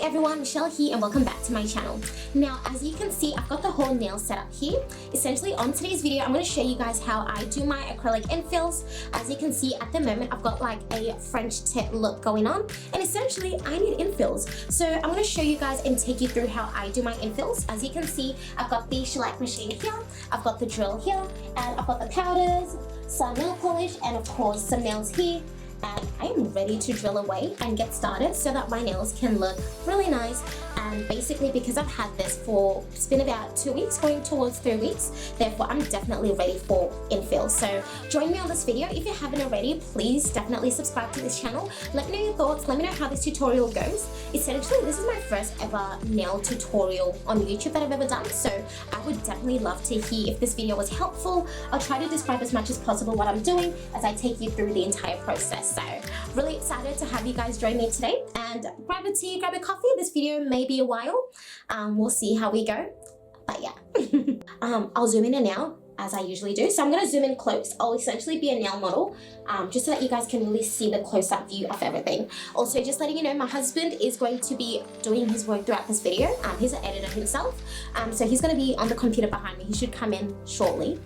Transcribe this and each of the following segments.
everyone, Michelle here and welcome back to my channel. Now, as you can see, I've got the whole nail set up here. Essentially, on today's video, I'm going to show you guys how I do my acrylic infills. As you can see, at the moment, I've got like a French tip look going on, and essentially, I need infills. So I'm going to show you guys and take you through how I do my infills. As you can see, I've got the Shellac Machine here, I've got the drill here, and I've got the powders, some nail polish, and of course, some nails here. And I am ready to drill away and get started so that my nails can look really nice. And basically, because I've had this for, it's been about 2 weeks going towards 3 weeks, therefore I'm definitely ready for infill. So join me on this video. If you haven't already, please definitely subscribe to this channel. Let me know your thoughts, let me know how this tutorial goes. Essentially, this is my first ever nail tutorial on YouTube that I've ever done, so I would definitely love to hear if this video was helpful. I'll try to describe as much as possible what I'm doing as I take you through the entire process. So really excited to have you guys join me today, and grab a tea, grab a coffee. This video may be a while. We'll see how we go, but yeah. I'll zoom in now as I usually do. So I'm going to zoom in close. I'll essentially be a nail model, just so that you guys can really see the close-up view of everything. Also, just letting you know, my husband is going to be doing his work throughout this video. He's an editor himself, so he's going to be on the computer behind me. He should come in shortly.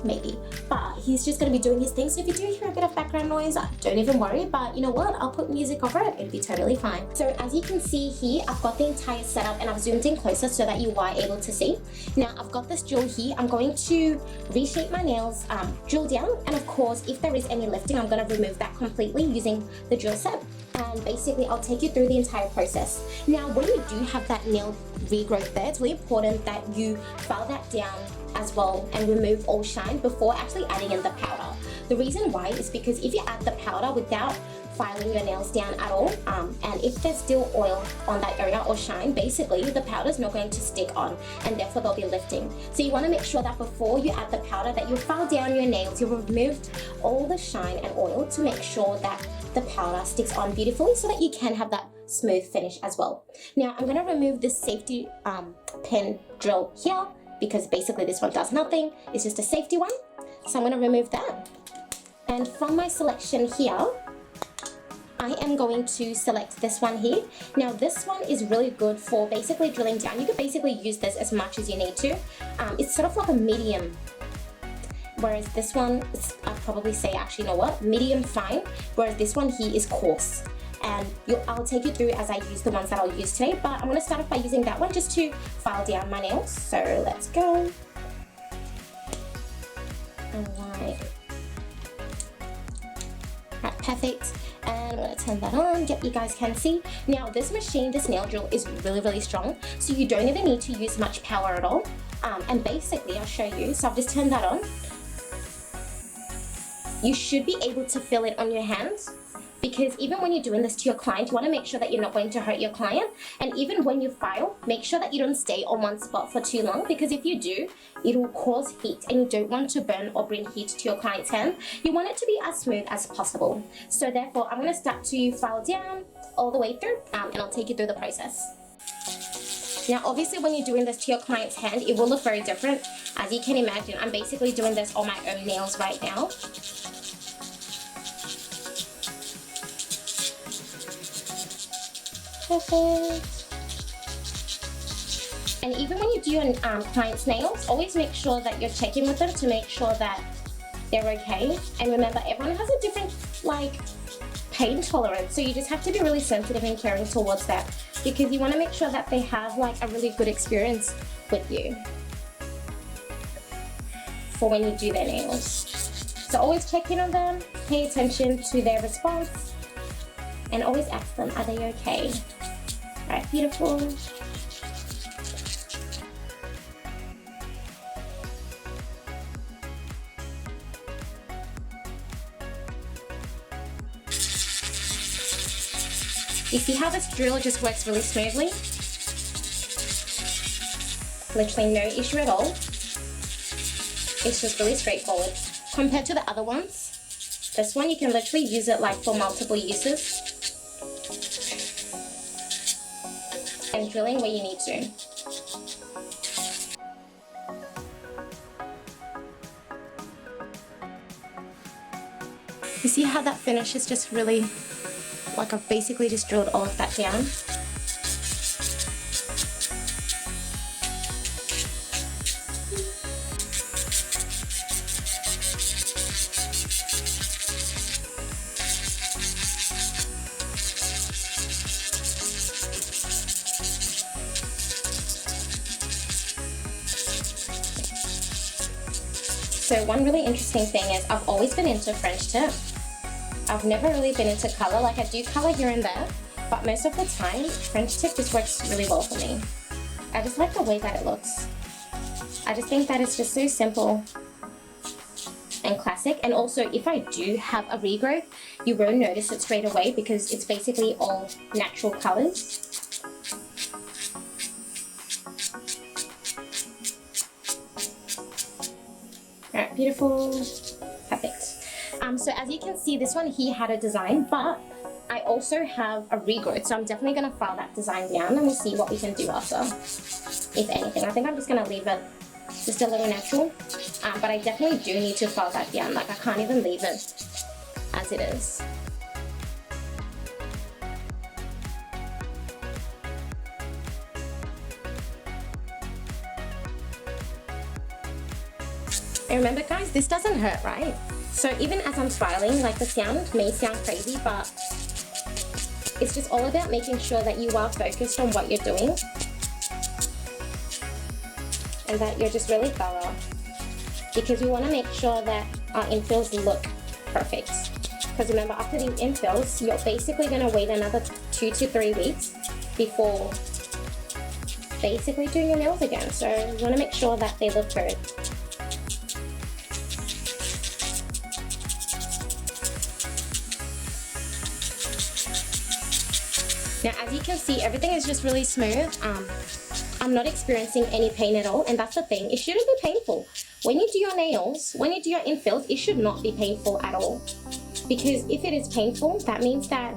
Maybe, but he's just going to be doing his thing. So if you do hear a bit of background noise, don't even worry, but you know what, I'll put music over it, it'll be totally fine. So as you can see here, I've got the entire setup and I've zoomed in closer so that you are able to see. Now I've got this drill here. I'm going to reshape my nails, drill down, and of course if there is any lifting, I'm going to remove that completely using the drill set. And basically I'll take you through the entire process. Now when you do have that nail regrowth there, it's really important that you file that down as well and remove all shine before actually adding in the powder. The reason why is because if you add the powder without filing your nails down at all, and if there's still oil on that area or shine, basically the powder is not going to stick on and therefore they'll be lifting. So you want to make sure that before you add the powder that you file down your nails, you've removed all the shine and oil to make sure that the powder sticks on beautifully so that you can have that smooth finish as well. Now I'm going to remove this safety pin drill here, because basically this one does nothing, it's just a safety one. So I'm going to remove that. And from my selection here, I am going to select this one here. Now this one is really good for basically drilling down. You could basically use this as much as you need to. It's sort of like a medium, whereas this one, I'd probably say actually, you know what, medium fine, whereas this one here is coarse. And I'll take you through as I use the ones that I'll use today, but I'm going to start off by using that one just to file down my nails. So let's go. Alright, perfect. And I'm going to turn that on. Yep, you guys can see. Now this machine, this nail drill is really strong, so you don't even need to use much power at all. And basically I'll show you. So I've just turned that on. You should be able to feel it on your hands, because even when you're doing this to your client, you want to make sure that you're not going to hurt your client. And even when you file, make sure that you don't stay on one spot for too long, because if you do, it will cause heat and you don't want to burn or bring heat to your client's hand. You want it to be as smooth as possible. So therefore, I'm going to start to file down all the way through, and I'll take you through the process. Now, obviously, when you're doing this to your client's hand, it will look very different. As you can imagine, I'm basically doing this on my own nails right now. Perfect. And even when you do your client's nails, always make sure that you're checking with them to make sure that they're okay. And remember, everyone has a different pain tolerance, so you just have to be really sensitive and caring towards that, because you want to make sure that they have a really good experience with you for when you do their nails. So always check in on them, pay attention to their response, and always ask them, are they okay? Alright, beautiful. You see how this drill just works really smoothly? Literally no issue at all. It's just really straightforward. Compared to the other ones, this one you can literally use it for multiple uses. And drilling where you need to. You see how that finish is just really, I've basically just drilled all of that down. So one really interesting thing is I've always been into French tip. I've never really been into color. Like I do color here and there, but most of the time French tip just works really well for me. I just like the way that it looks. I just think that it's just so simple and classic. And also if I do have a regrowth, you won't notice it straight away because it's basically all natural colors. Alright, beautiful, perfect. So as you can see, this one here had a design, but I also have a regrowth, so I'm definitely going to file that design down and we'll see what we can do after, if anything. I think I'm just going to leave it just a little natural, but I definitely do need to file that down. Like I can't even leave it as it is. And remember guys, this doesn't hurt, right? So even as I'm filing, like the sound may sound crazy, but it's just all about making sure that you are focused on what you're doing and that you're just really thorough, because we want to make sure that our infills look perfect. Because remember, after these infills, you're basically going to wait another 2 to 3 weeks before basically doing your nails again. So you want to make sure that they look good. Now as you can see, everything is just really smooth. I'm not experiencing any pain at all, and that's the thing, it shouldn't be painful. When you do your nails, when you do your infills, it should not be painful at all. Because if it is painful, that means that,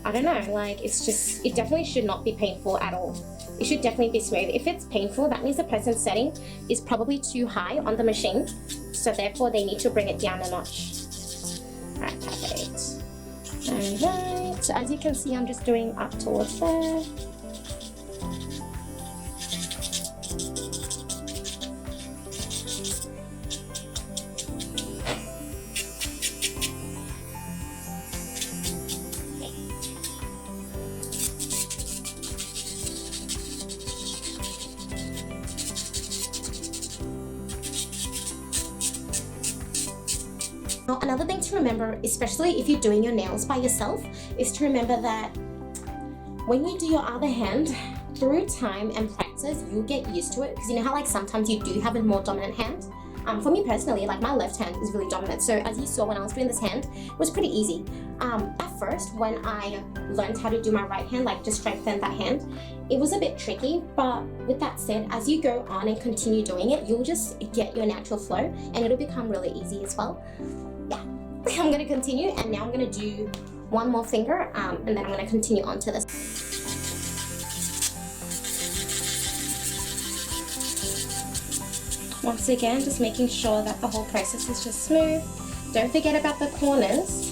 I don't know, like it definitely should not be painful at all. It should definitely be smooth. If it's painful, that means the present setting is probably too high on the machine, so therefore they need to bring it down a notch. Alright, perfect. Alright, so as you can see, I'm just doing up towards there. Now, another thing to remember, especially if you're doing your nails by yourself, is to remember that when you do your other hand, through time and practice, you'll get used to it. Because you know how like sometimes you do have a more dominant hand? For me personally, like my left hand is really dominant. So as you saw when I was doing this hand, it was pretty easy. At first, when I learned how to do my right hand, like to strengthen that hand, it was a bit tricky. But with that said, as you go on and continue doing it, you'll just get your natural flow and it'll become really easy as well. Yeah, I'm going to continue, and now I'm going to do one more finger, and then I'm going to continue on to this. Once again, just making sure that the whole process is just smooth. Don't forget about the corners.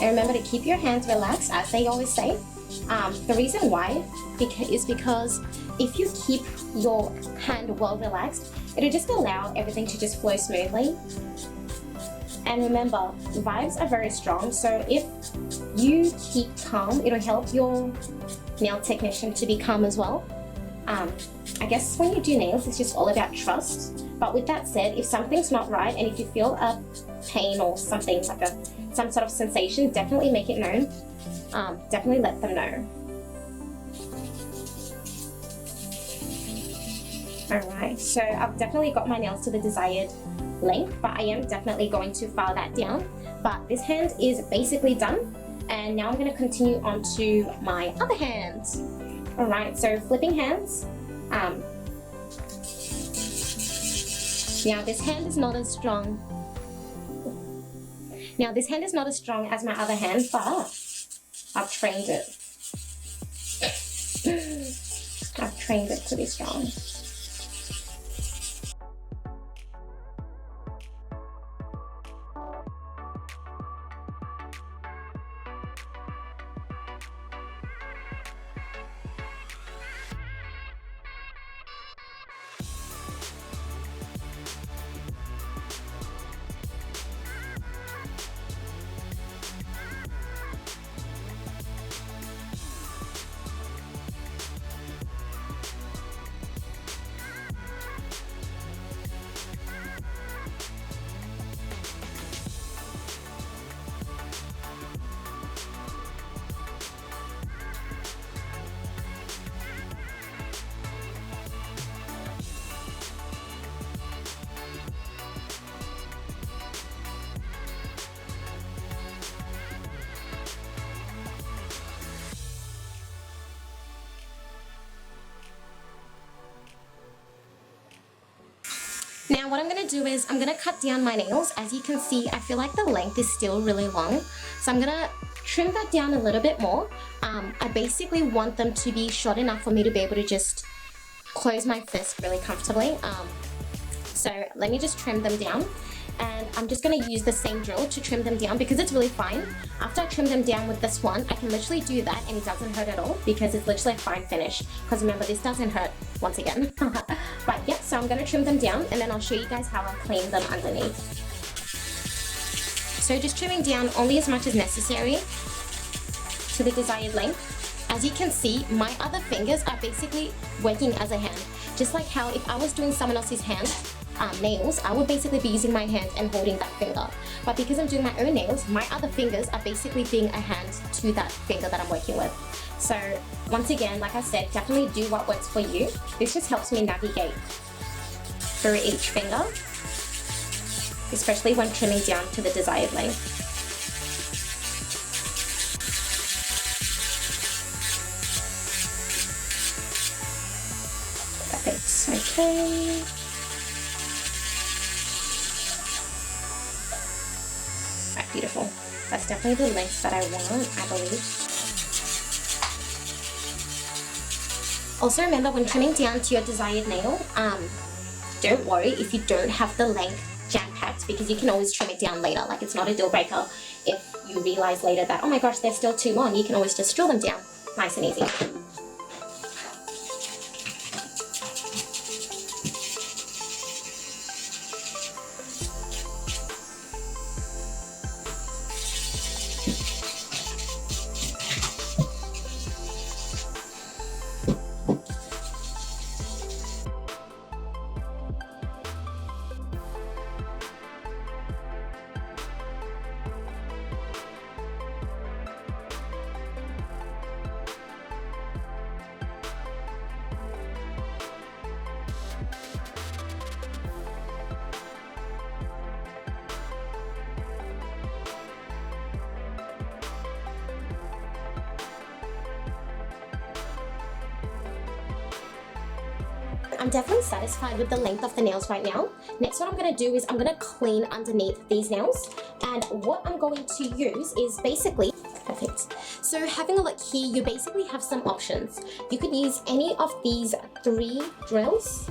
And remember to keep your hands relaxed, as they always say. The reason why is because if you keep your hand well relaxed, it'll just allow everything to just flow smoothly. And remember, vibes are very strong, so if you keep calm, it'll help your nail technician to be calm as well. I guess when you do nails, it's just all about trust. But with that said, if something's not right and if you feel a pain or something like some sort of sensation, definitely make it known. Definitely let them know. Alright, so I've definitely got my nails to the desired length, but I am definitely going to file that down. But this hand is basically done, and now I'm going to continue on to my other hand. Alright, so flipping hands. Now this hand is not as strong. Now this hand is not as strong as my other hand, but I've trained it. I've trained it to be strong. Now what I'm going to do is I'm going to cut down my nails. As you can see, I feel like the length is still really long. So I'm going to trim that down a little bit more. I basically want them to be short enough for me to be able to just close my fist really comfortably. So let me just trim them down. And I'm just going to use the same drill to trim them down because it's really fine. After I trim them down with this one, I can literally do that and it doesn't hurt at all because it's literally a fine finish. Because remember, this doesn't hurt once again. But yeah, so I'm going to trim them down and then I'll show you guys how I clean them underneath. So just trimming down only as much as necessary to the desired length. As you can see, my other fingers are basically working as a hand. Just like how if I was doing someone else's hand, nails, I would basically be using my hands and holding that finger. But because I'm doing my own nails, my other fingers are basically being a hand to that finger that I'm working with. So once again, like I said, definitely do what works for you. This just helps me navigate through each finger, especially when trimming down to the desired length. Perfect, okay. Beautiful. That's definitely the length that I want, I believe. Also remember when trimming down to your desired nail, don't worry if you don't have the length jam-packed because you can always trim it down later. Like it's not a deal breaker if you realize later that, oh my gosh, they're still too long. You can always just drill them down nice and easy. I'm definitely satisfied with the length of the nails right now. Next, what I'm going to do is I'm going to clean underneath these nails. And what I'm going to use is basically, perfect. So having a look here, you basically have some options. You could use any of these 3 drills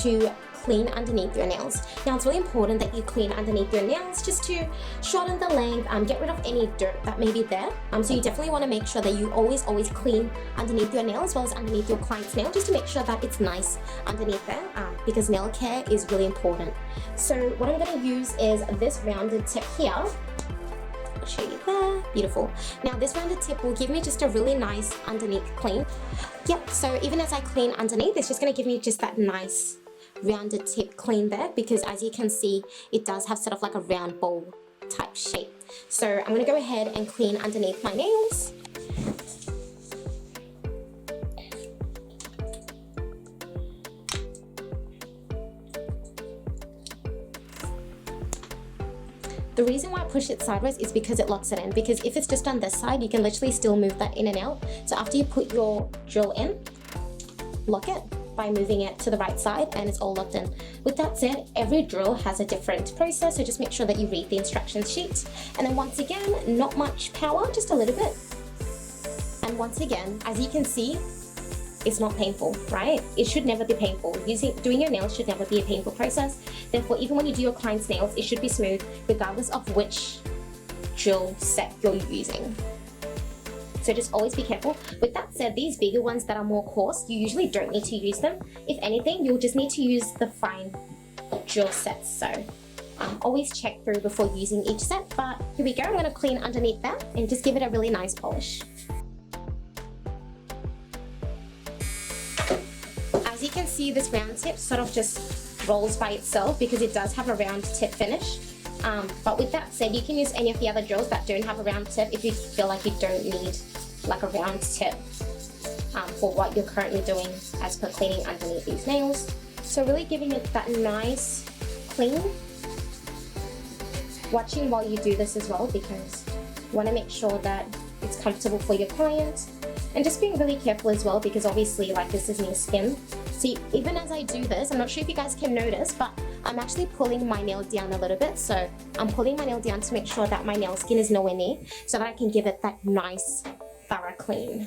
to clean underneath your nails. Now it's really important that you clean underneath your nails just to shorten the length, get rid of any dirt that may be there. So you definitely want to make sure that you always clean underneath your nail as well as underneath your client's nail, just to make sure that it's nice underneath there, because nail care is really important. So what I'm going to use is this rounded tip here. I'll show you there. Beautiful. Now this rounded tip will give me just a really nice underneath clean. Yep, so even as I clean underneath, it's just going to give me just that nice rounded tip clean there, because as you can see, it does have sort of like a round bowl type shape. So I'm going to go ahead and clean underneath my nails. The reason why I push it sideways is because it locks it in, because if it's just on this side, you can literally still move that in and out. So after you put your drill in, lock it by moving it to the right side and it's all locked in. With that said, every drill has a different process, so just make sure that you read the instruction sheet. And then once again, not much power, just a little bit. And once again, as you can see, it's not painful, right? It should never be painful. Doing your nails should never be a painful process. Therefore, even when you do your client's nails, it should be smooth regardless of which drill set you're using. So just always be careful. With that said, these bigger ones that are more coarse, you usually don't need to use them. If anything, you'll just need to use the fine drill sets. So always check through before using each set. But here we go, I'm going to clean underneath that and just give it a really nice polish. As you can see, this round tip sort of just rolls by itself because it does have a round tip finish. But with that said, you can use any of the other drills that don't have a round tip if you feel like you don't need like a round tip for what you're currently doing as per cleaning underneath these nails. So really giving it that nice clean. Watching while you do this as well, because you want to make sure that it's comfortable for your client And just being really careful as well, because obviously like this is new skin. See, even as I do this, I'm not sure if you guys can notice, but I'm actually pulling my nail down a little bit. So I'm pulling my nail down to make sure that my nail skin is nowhere near, so that I can give it that nice thorough clean.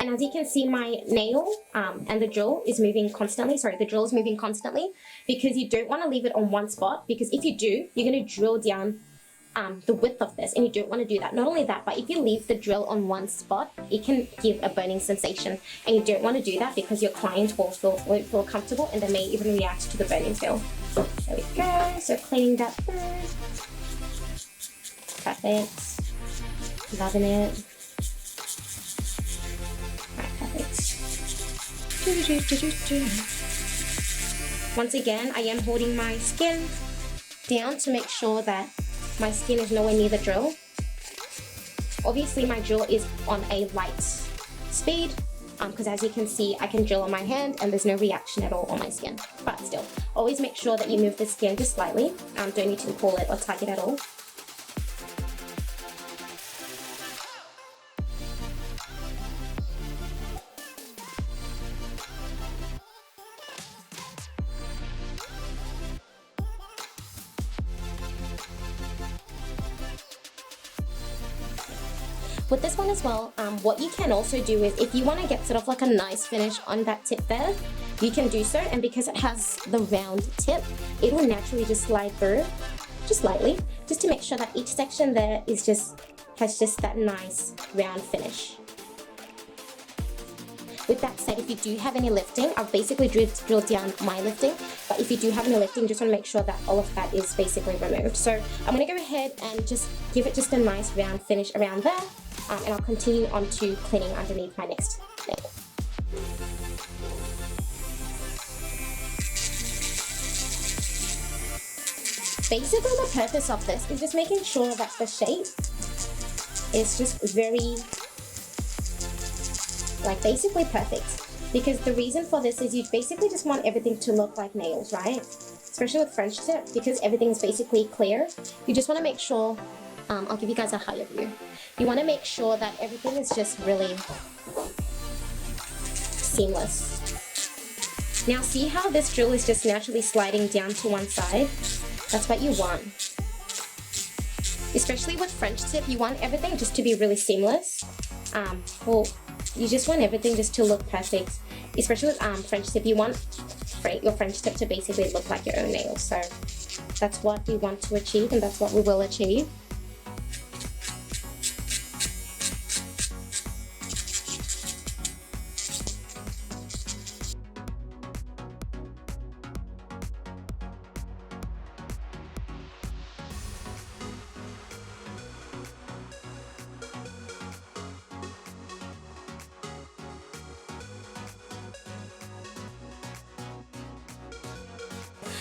And as you can see, my nail and the drill is moving constantly. Sorry, the drill is moving constantly, because you don't want to leave it on one spot, because if you do, you're going to drill down the width of this, and you don't want to do that. Not only that, but if you leave the drill on one spot, it can give a burning sensation, and you don't want to do that, because your client won't feel comfortable, and they may even react to the burning feel. There we go. So cleaning that through. Perfect. Loving it. Once again, I am holding my skin down to make sure that my skin is nowhere near the drill. Obviously my drill is on a light speed, because as you can see, I can drill on my hand and there's no reaction at all on my skin. But still, always make sure that you move the skin just slightly. Don't need to pull it or tug it at all. With this one as well, what you can also do is, if you want to get sort of like a nice finish on that tip there, you can do so. And because it has the round tip, it will naturally just slide through, just lightly, just to make sure that each section there is has that nice round finish. With that said, if you do have any lifting, I've basically drilled down my lifting, but if you do have any lifting, just want to make sure that all of that is basically removed. So I'm going to go ahead and just give it just a nice round finish around there. And I'll continue on to cleaning underneath my next nail. Basically, the purpose of this is just making sure that the shape is just very, like, basically perfect. Because the reason for this is you basically just want everything to look like nails, right? Especially with French tip, because everything is basically clear. You just want to make sure, I'll give you guys a higher view. You want to make sure that everything is just really seamless. Now see how this drill is just naturally sliding down to one side? That's what you want. Especially with French tip, you want everything just to be really seamless. Well, you just want everything just to look perfect. Especially with French tip, you want your French tip to basically look like your own nails. So that's what we want to achieve, and that's what we will achieve.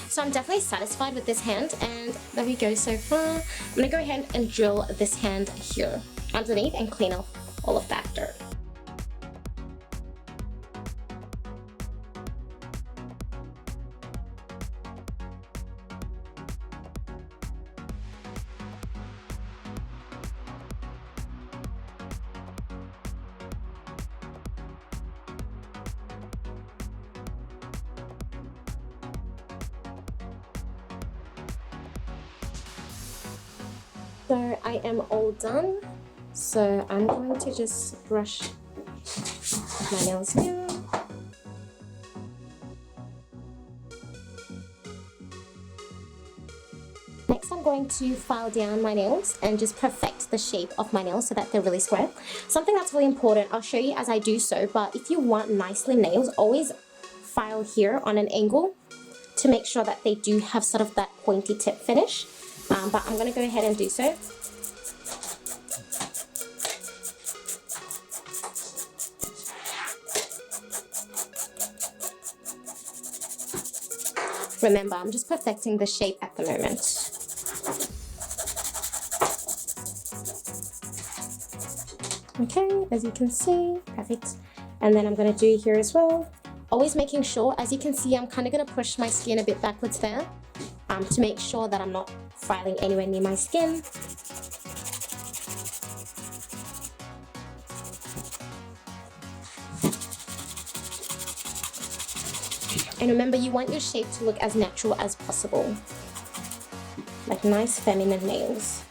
So I'm definitely satisfied with this hand, and there we go so far. I'm going to go ahead and drill this hand here underneath and clean off all of that dirt. So I am all done, so I'm going to just brush my nails down. Next I'm going to file down my nails and just perfect the shape of my nails so that they're really square. Something that's really important, I'll show you as I do so, but if you want nicely nails, always file here on an angle to make sure that they do have sort of that pointy tip finish. But I'm going to go ahead and do so. Remember, I'm just perfecting the shape at the moment. Okay, as you can see, perfect. And then I'm going to do here as well. Always making sure, as you can see, I'm kind of going to push my skin a bit backwards there to make sure that I'm not filing anywhere near my skin. And remember, you want your shape to look as natural as possible, like nice feminine nails.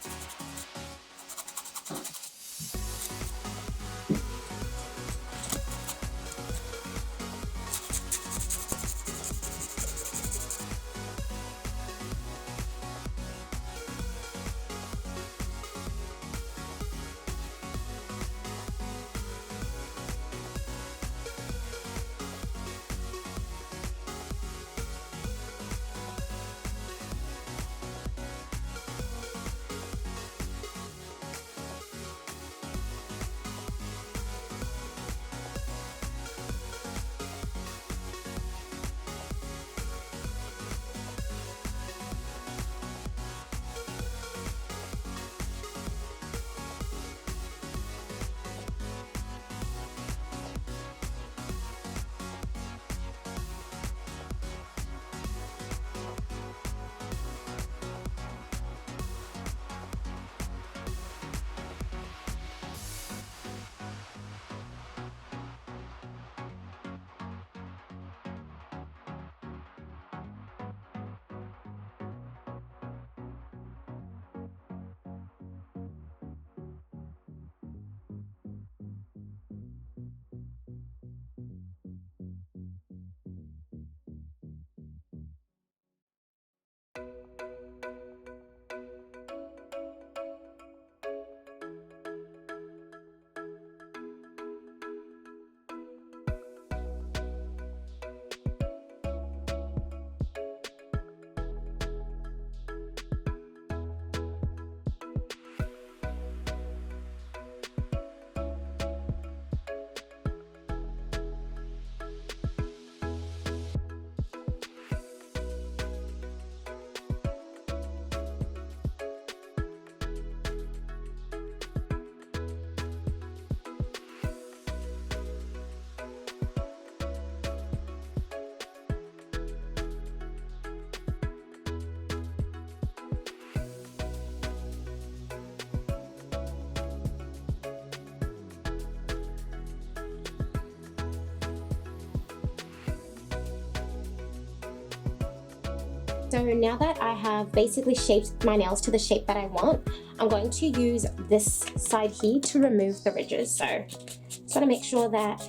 So now that I have basically shaped my nails to the shape that I want, I'm going to use this side here to remove the ridges. So just want to make sure that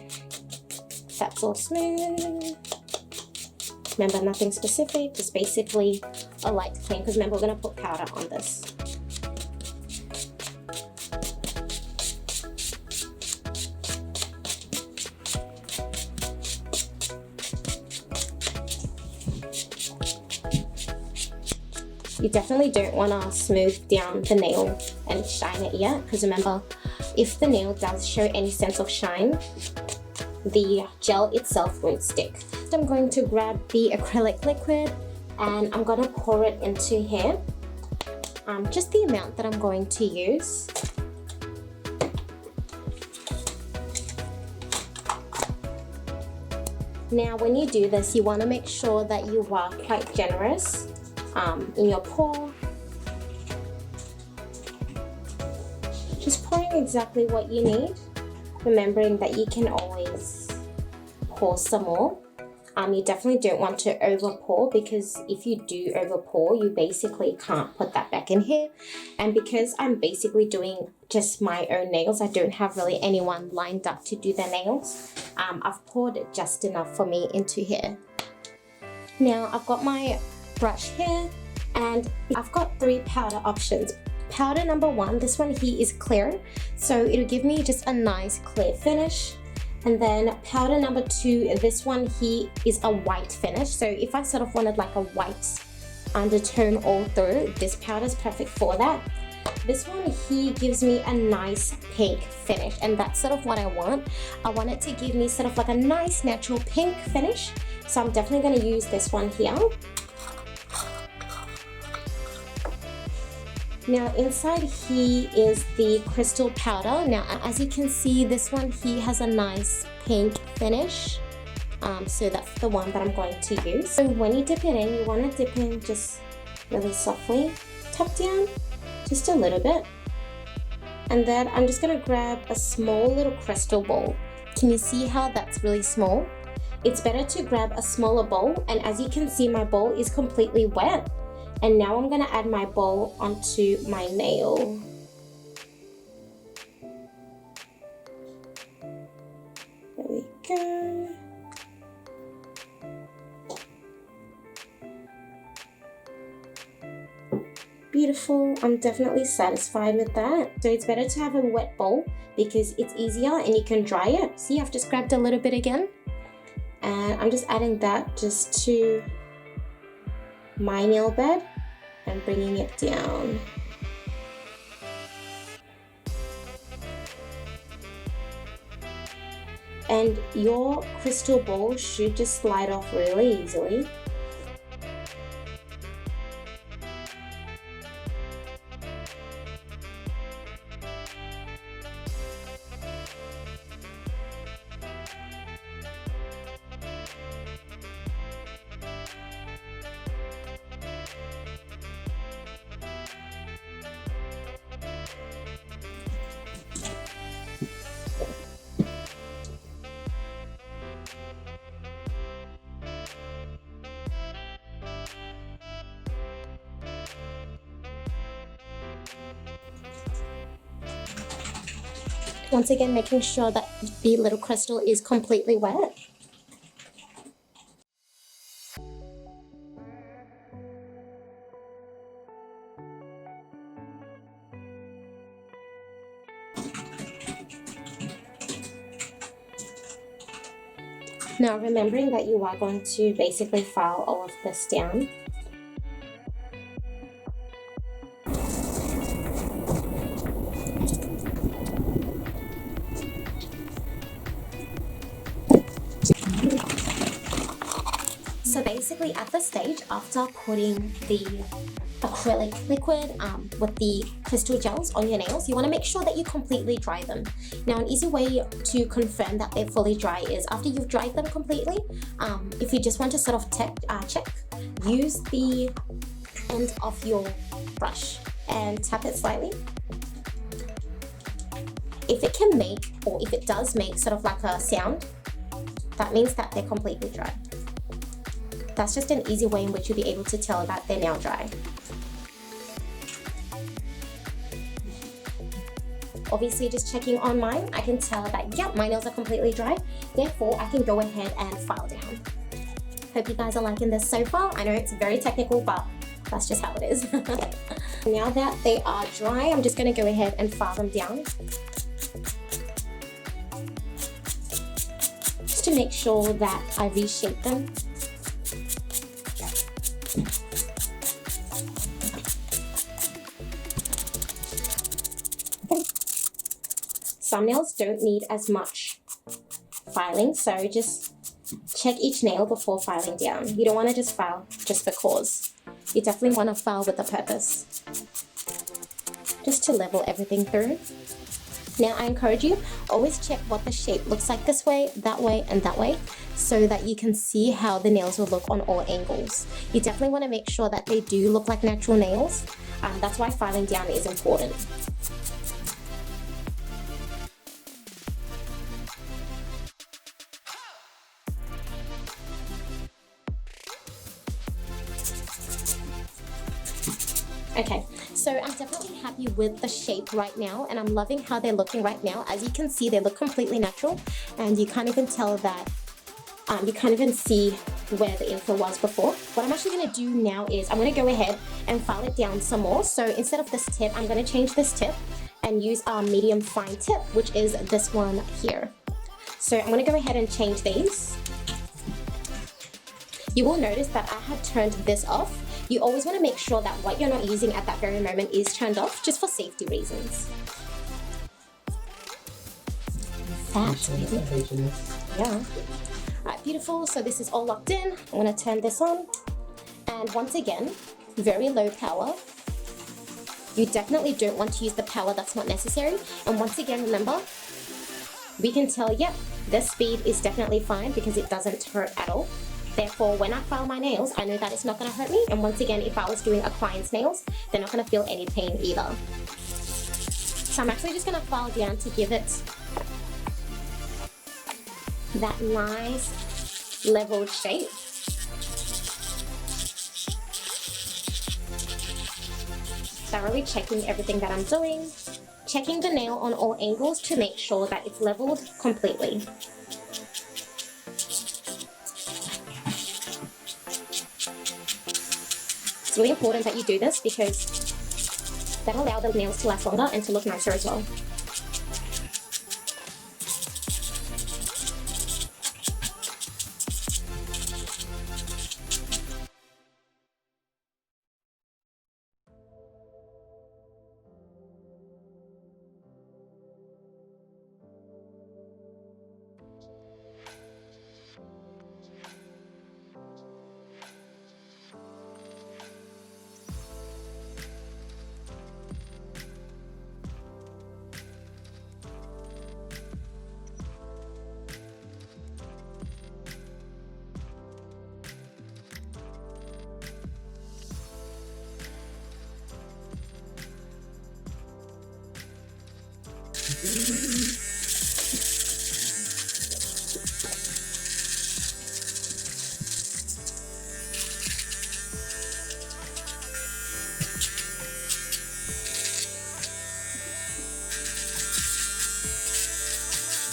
that's all smooth. Remember, nothing specific, just basically a light clean, because remember, we're going to put powder on this. You definitely don't want to smooth down the nail and shine it yet, because remember, if the nail does show any sense of shine, the gel itself won't stick. So I'm going to grab the acrylic liquid and I'm going to pour it into here, just the amount that I'm going to use. Now when you do this, you want to make sure that you are quite generous in your pour. Just pouring exactly what you need, remembering that you can always pour some more. You definitely don't want to over pour, because if you do over pour, you basically can't put that back in here. And because I'm basically doing just my own nails, I don't have really anyone lined up to do their nails. I've poured just enough for me into here. Now I've got my brush here and I've got 3 powder options. Powder number 1, this one here is clear, so it'll give me just a nice clear finish. And then powder number 2, this one here is a white finish, so if I sort of wanted like a white undertone all through, this powder is perfect for that. This one here gives me a nice pink finish, and that's sort of what I want. I want it to give me sort of like a nice natural pink finish, so I'm definitely going to use this one here. Now inside here is the crystal powder. Now as you can see, this one here has a nice pink finish, so that's the one that I'm going to use. So when you dip it in, you want to dip in just really softly, tap down just a little bit, and then I'm just going to grab a small little crystal ball. Can you see how that's really small? it's better to grab a smaller bowl, and as you can see, my bowl is completely wet. And now I'm gonna add my bowl onto my nail. There we go. Beautiful. I'm definitely satisfied with that. So it's better to have a wet bowl because it's easier and you can dry it. See, I've just grabbed a little bit again. And I'm just adding that just to my nail bed and bringing it down. And your crystal ball should just slide off really easily. Once again, making sure that the little crystal is completely wet. Now, remembering that you are going to basically file all of this down. So basically at this stage, after putting the acrylic liquid with the crystal gels on your nails, you want to make sure that you completely dry them. Now, an easy way to confirm that they're fully dry is after you've dried them completely, if you just want to sort of check, use the end of your brush and tap it slightly. If it can make, or if it does make sort of like a sound, that means that they're completely dry. That's just an easy way in which you'll be able to tell that they're now dry. Obviously, just checking on mine, I can tell that, yep, my nails are completely dry. Therefore, I can go ahead and file down. Hope you guys are liking this so far. I know it's very technical, but that's just how it is. Now that they are dry, I'm just going to go ahead and file them down. Just to make sure that I reshape them. Some nails don't need as much filing, so just check each nail before filing down. You don't want to just file just because. You definitely want to file with a purpose, just to level everything through. Now, I encourage you, always check what the shape looks like this way, and that way, so that you can see how the nails will look on all angles. You definitely want to make sure that they do look like natural nails. That's why filing down is important. Okay, so I'm definitely happy with the shape right now, and I'm loving how they're looking right now. As you can see, they look completely natural, and you can't even tell that, you can't even see where the infill was before. What I'm actually going to do now is I'm going to go ahead and file it down some more. So instead of this tip, I'm going to change this tip and use our medium fine tip, which is this one here. So I'm going to go ahead and change these. You will notice that I had turned this off. You always want to make sure that what you're not using at that very moment is turned off, just for safety reasons. That's really, yeah. Alright, beautiful. So this is all locked in. I'm going to turn this on. And once again, very low power. You definitely don't want to use the power that's not necessary. And once again, remember, we can tell, yep, this speed is definitely fine because it doesn't hurt at all. Therefore, when I file my nails, I know that it's not going to hurt me. And once again, if I was doing a client's nails, they're not going to feel any pain either. So I'm actually just going to file down to give it that nice leveled shape. Thoroughly checking everything that I'm doing. Checking the nail on all angles to make sure that it's leveled completely. It's really important that you do this because that'll allow the nails to last longer and to look nicer as well.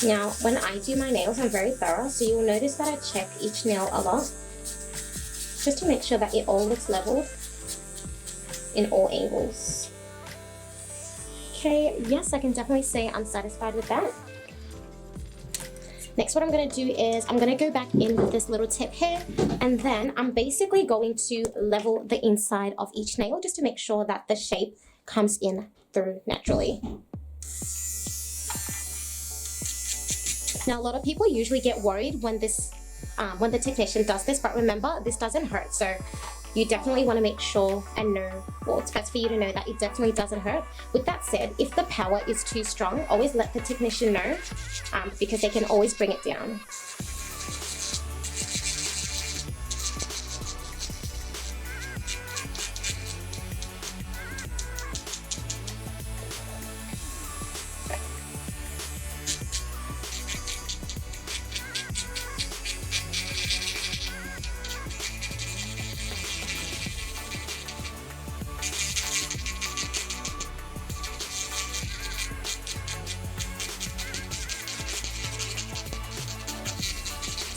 Now, when I do my nails, I'm very thorough, so you'll notice that I check each nail a lot, just to make sure that it all looks leveled in all angles. Okay, yes, I can definitely say I'm satisfied with that. Next, what I'm going to do is I'm going to go back in with this little tip here, and then I'm basically going to level the inside of each nail just to make sure that the shape comes in through naturally. Now, a lot of people usually get worried when the technician does this, but remember, this doesn't hurt. So you definitely want to make sure and know, well, it's best for you to know that it definitely doesn't hurt. With that said, if the power is too strong, always let the technician know because they can always bring it down.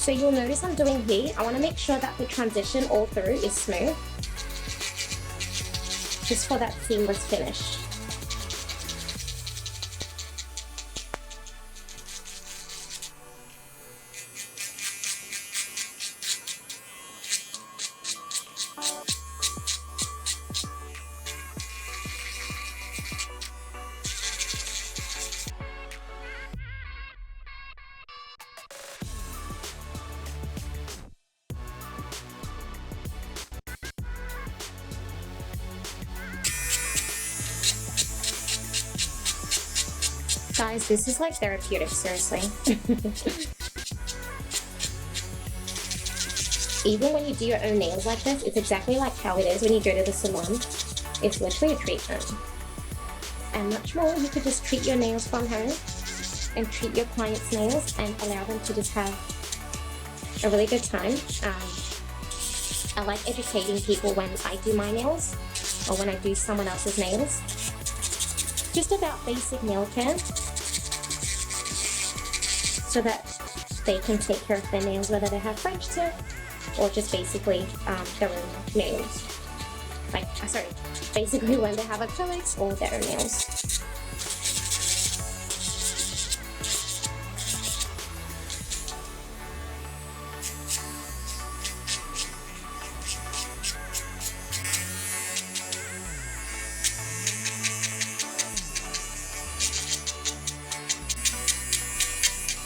So you'll notice I'm doing here, I want to make sure that the transition all through is smooth, just for that seamless finish. Guys, this is like therapeutic, seriously. Even when you do your own nails like this, it's exactly like how it is when you go to the salon. It's literally a treatment. And much more, you could just treat your nails from home and treat your clients' nails and allow them to just have a really good time. I like educating people when I do my nails or when I do someone else's nails. Just about basic nail care, so that they can take care of their nails, whether they have French tip or just basically their own nails. Basically when they have acrylics or their own nails.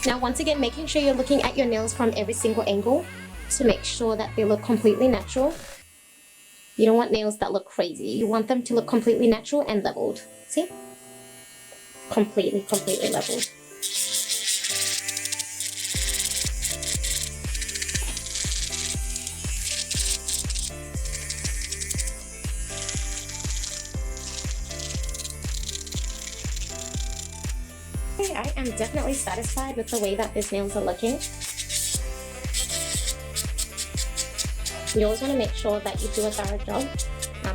Now, once again, making sure you're looking at your nails from every single angle to make sure that they look completely natural. You don't want nails that look crazy. You want them to look completely natural and leveled. See? Completely leveled. I am definitely satisfied with the way that these nails are looking. You always want to make sure that you do a thorough job,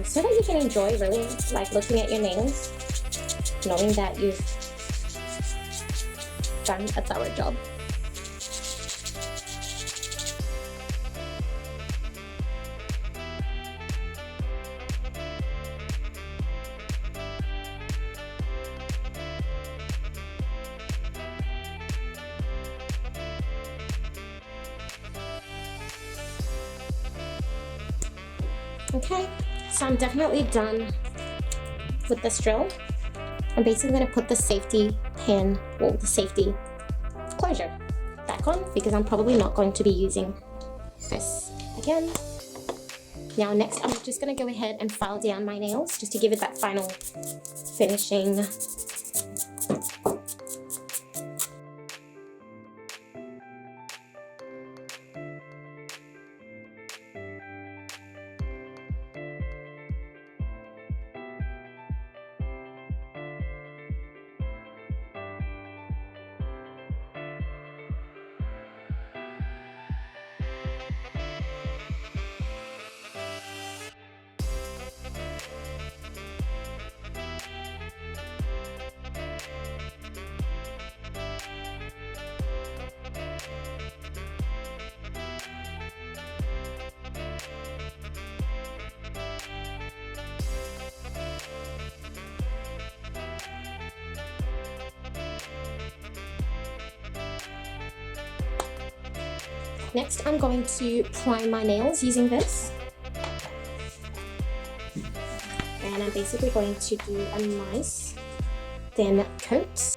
so that you can enjoy really like looking at your nails, knowing that you've done a thorough job. Okay, so I'm definitely done with this drill. I'm basically going to put the safety pin, well, the safety closure back on, because I'm probably not going to be using this again. Now next, I'm just going to go ahead and file down my nails just to give it that final finishing. Next, I'm going to prime my nails using this. And I'm basically going to do a nice thin coat.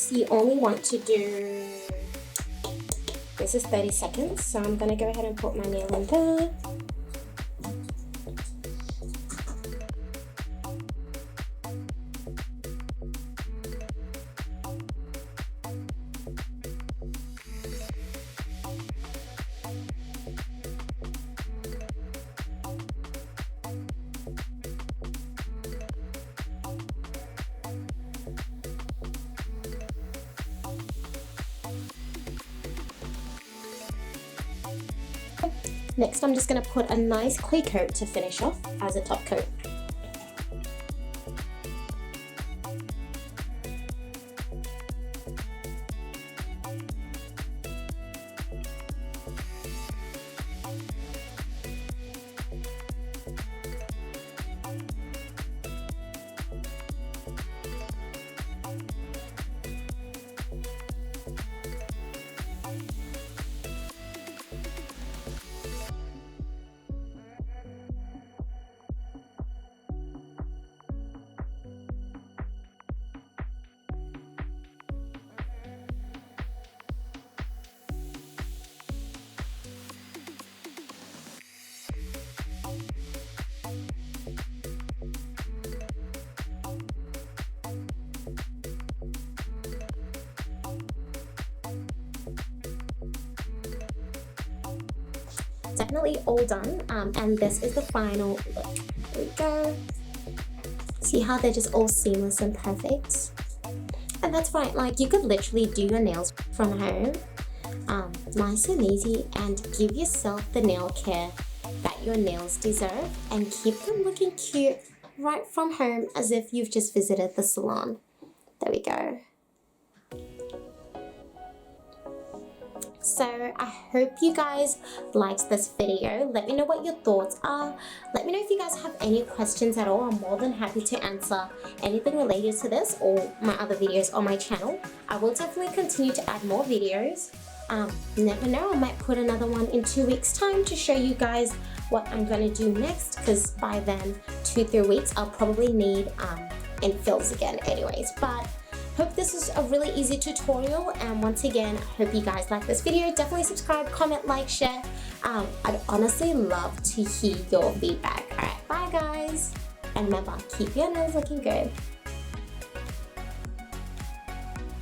You only want to do, this is 30 seconds, so I'm going to go ahead and put my nail in there. Next, I'm just going to put a nice clear coat to finish off as a top coat. Definitely all done, and this is the final look. There we go. See how they're just all seamless and perfect? And that's fine, like you could literally do your nails from home, nice and easy, and give yourself the nail care that your nails deserve and keep them looking cute right from home as if you've just visited the salon. There we go. So I hope you guys liked this video. Let me know what your thoughts are. Let me know if you guys have any questions at all. I'm more than happy to answer anything related to this or my other videos on my channel. I will definitely continue to add more videos. Never know, I might put another one in 2 weeks time to show you guys what I'm going to do next, because by then 2-3 weeks I'll probably need infills again anyways. But hope this was a really easy tutorial, and once again I hope you guys like this video. Definitely subscribe, comment, like, share. I'd honestly love to hear your feedback. Alright, bye guys, and remember, keep your nails looking good.